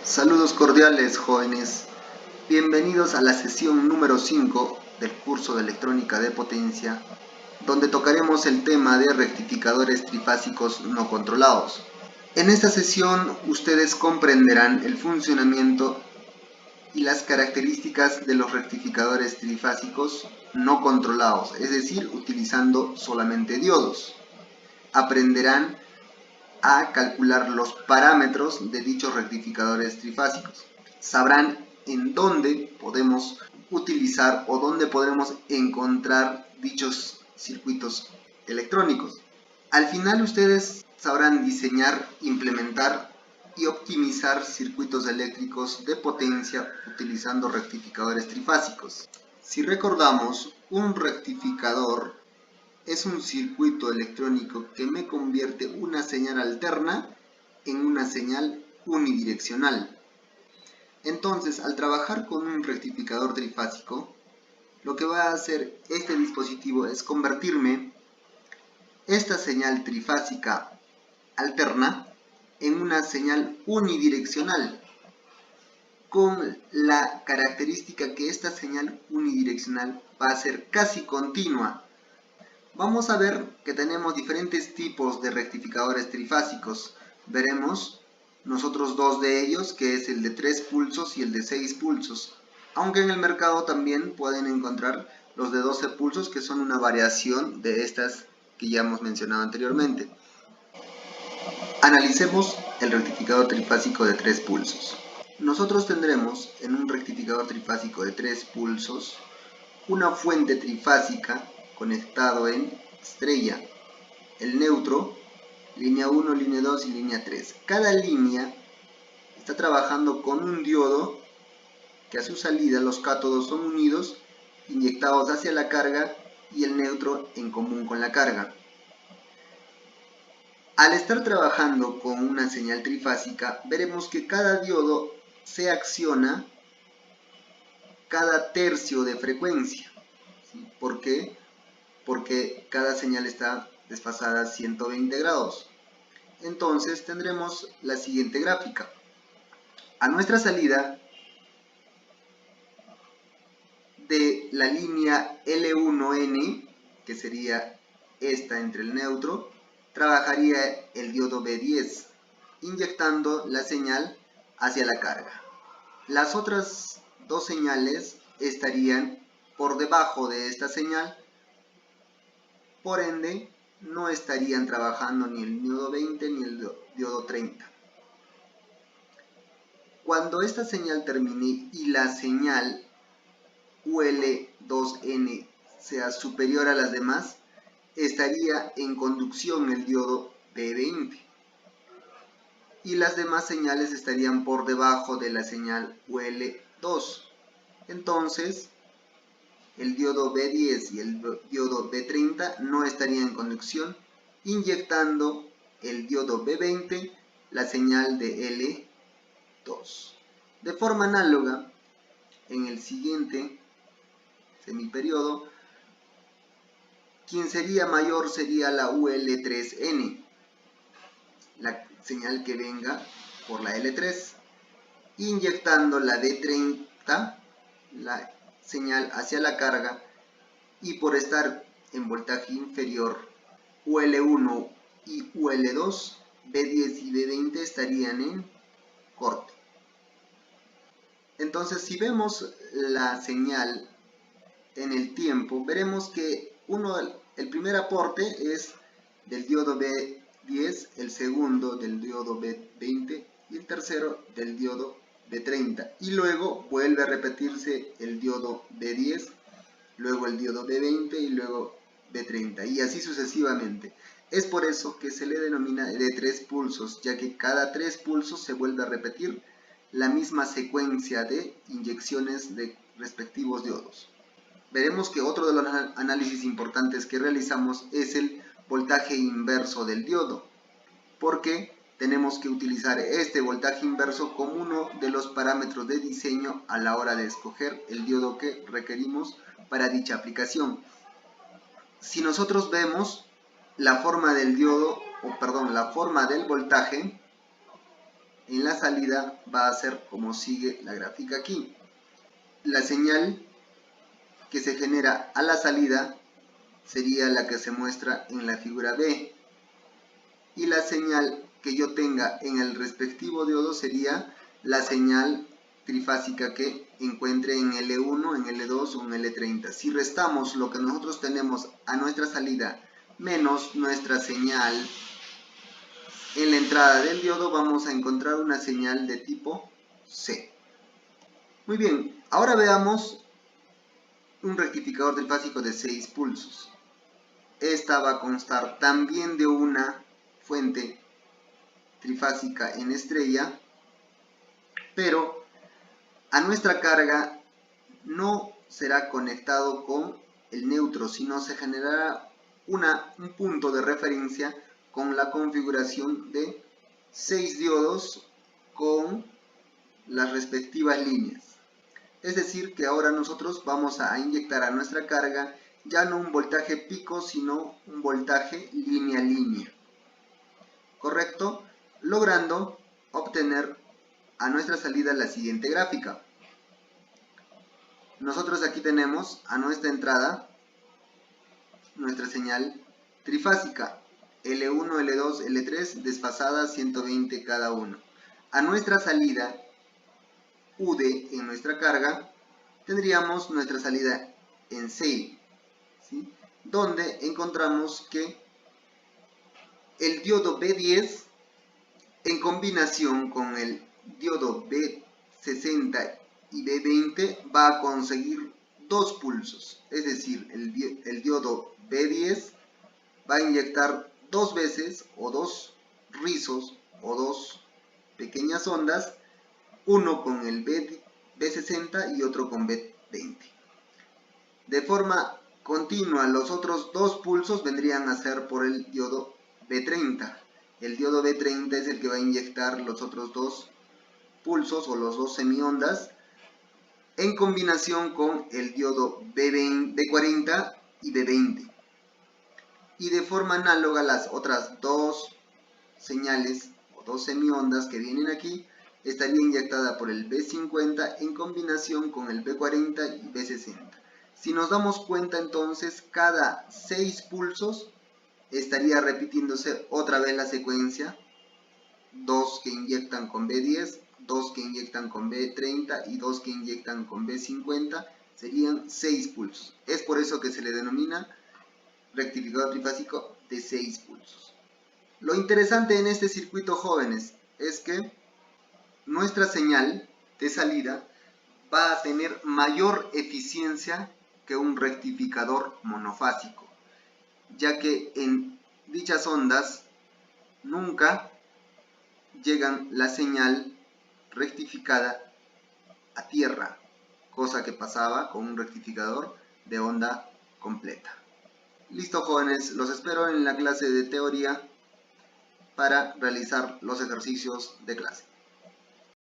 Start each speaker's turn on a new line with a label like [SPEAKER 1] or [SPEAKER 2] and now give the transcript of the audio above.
[SPEAKER 1] Saludos cordiales, jóvenes. Bienvenidos a la sesión número 5 del curso de electrónica de potencia, donde tocaremos el tema de rectificadores trifásicos no controlados. En esta sesión ustedes comprenderán el funcionamiento y las características de los rectificadores trifásicos no controlados, es decir, utilizando solamente diodos. Aprenderán a calcular los parámetros de dichos rectificadores trifásicos. Sabrán en dónde podemos utilizar o dónde podremos encontrar dichos circuitos electrónicos. Al final ustedes sabrán diseñar, implementar y optimizar circuitos eléctricos de potencia utilizando rectificadores trifásicos. Si recordamos, un rectificador es un circuito electrónico que me convierte una señal alterna en una señal unidireccional. Entonces, al trabajar con un rectificador trifásico, lo que va a hacer este dispositivo es convertirme esta señal trifásica alterna en una señal unidireccional, con la característica que esta señal unidireccional va a ser casi continua. Vamos a ver que tenemos diferentes tipos de rectificadores trifásicos. Veremos nosotros dos de ellos, que es el de 3 pulsos y el de 6 pulsos. Aunque en el mercado también pueden encontrar los de 12 pulsos, que son una variación de estas que ya hemos mencionado anteriormente. Analicemos el rectificador trifásico de 3 pulsos. Nosotros tendremos en un rectificador trifásico de 3 pulsos una fuente trifásica conectado en estrella, el neutro, línea 1, línea 2 y línea 3. Cada línea está trabajando con un diodo que a su salida los cátodos son unidos, inyectados hacia la carga y el neutro en común con la carga. Al estar trabajando con una señal trifásica, veremos que cada diodo se acciona cada tercio de frecuencia. ¿Por qué? Porque cada señal está desfasada a 120 grados. Entonces tendremos la siguiente gráfica. A nuestra salida de la línea L1N, que sería esta entre el neutro, trabajaría el diodo B10, inyectando la señal hacia la carga. Las otras dos señales estarían por debajo de esta señal, por ende no estarían trabajando ni el diodo 20 ni el diodo 30. Cuando esta señal termine y la señal UL2N sea superior a las demás, estaría en conducción el diodo B20 y las demás señales estarían por debajo de la señal UL2. Entonces el diodo B10 y el diodo B30 no estarían en conducción, inyectando el diodo B20 la señal de L2. De forma análoga, en el siguiente semiperiodo, quien sería mayor sería la UL3N, la señal que venga por la L3, inyectando la D30, la señal hacia la carga, y por estar en voltaje inferior UL1 y UL2, B10 y B20 estarían en corte. Entonces, si vemos la señal en el tiempo, veremos que el primer aporte es del diodo B10, el segundo del diodo B20 y el tercero del diodo B30, y luego vuelve a repetirse el diodo B10, luego el diodo B20 y luego B30, y así sucesivamente. Es por eso que se le denomina de 3 pulsos, ya que cada 3 pulsos se vuelve a repetir la misma secuencia de inyecciones de respectivos diodos. Veremos que otro de los análisis importantes que realizamos es el voltaje inverso del diodo, porque tenemos que utilizar este voltaje inverso como uno de los parámetros de diseño a la hora de escoger el diodo que requerimos para dicha aplicación. Si nosotros vemos la forma del diodo, la forma del voltaje, en la salida va a ser como sigue la gráfica aquí. La señal que se genera a la salida sería la que se muestra en la figura B, y la señal que yo tenga en el respectivo diodo sería la señal trifásica que encuentre en L1, en L2 o en L30. Si restamos lo que nosotros tenemos a nuestra salida menos nuestra señal en la entrada del diodo, vamos a encontrar una señal de tipo C. Muy bien, ahora veamos un rectificador trifásico de 6 pulsos. Esta va a constar también de una fuente trifásica en estrella, pero a nuestra carga no será conectado con el neutro, sino se generará un punto de referencia con la configuración de 6 diodos con las respectivas líneas. Es decir, que ahora nosotros vamos a inyectar a nuestra carga ya no un voltaje pico, sino un voltaje línea a línea. ¿Correcto? Logrando obtener a nuestra salida la siguiente gráfica. Nosotros aquí tenemos a nuestra entrada nuestra señal trifásica L1, L2, L3 desfasada 120 cada uno. A nuestra salida UD en nuestra carga tendríamos nuestra salida en C, ¿sí? Donde encontramos que el diodo B10 en combinación con el diodo B60 y B20 va a conseguir 2 pulsos, es decir, el diodo B10 va a inyectar 2 veces o 2 rizos o 2 pequeñas ondas, uno con el B60 y otro con B20. De forma continua, los otros 2 pulsos vendrían a ser por el diodo B30. El diodo B30 es el que va a inyectar los otros 2 pulsos o los 2 semiondas en combinación con el diodo B40 y B20. Y de forma análoga, las otras 2 señales o 2 semiondas que vienen aquí estaría inyectada por el B50 en combinación con el B40 y B60. Si nos damos cuenta, entonces cada 6 pulsos estaría repitiéndose otra vez la secuencia: 2 que inyectan con B10, 2 que inyectan con B30 y 2 que inyectan con B50, serían 6 pulsos. Es por eso que se le denomina rectificador trifásico de 6 pulsos. Lo interesante en este circuito, jóvenes, es que nuestra señal de salida va a tener mayor eficiencia que un rectificador monofásico, ya que en dichas ondas nunca llegan la señal rectificada a tierra, cosa que pasaba con un rectificador de onda completa. Listo, jóvenes, los espero en la clase de teoría para realizar los ejercicios de clase.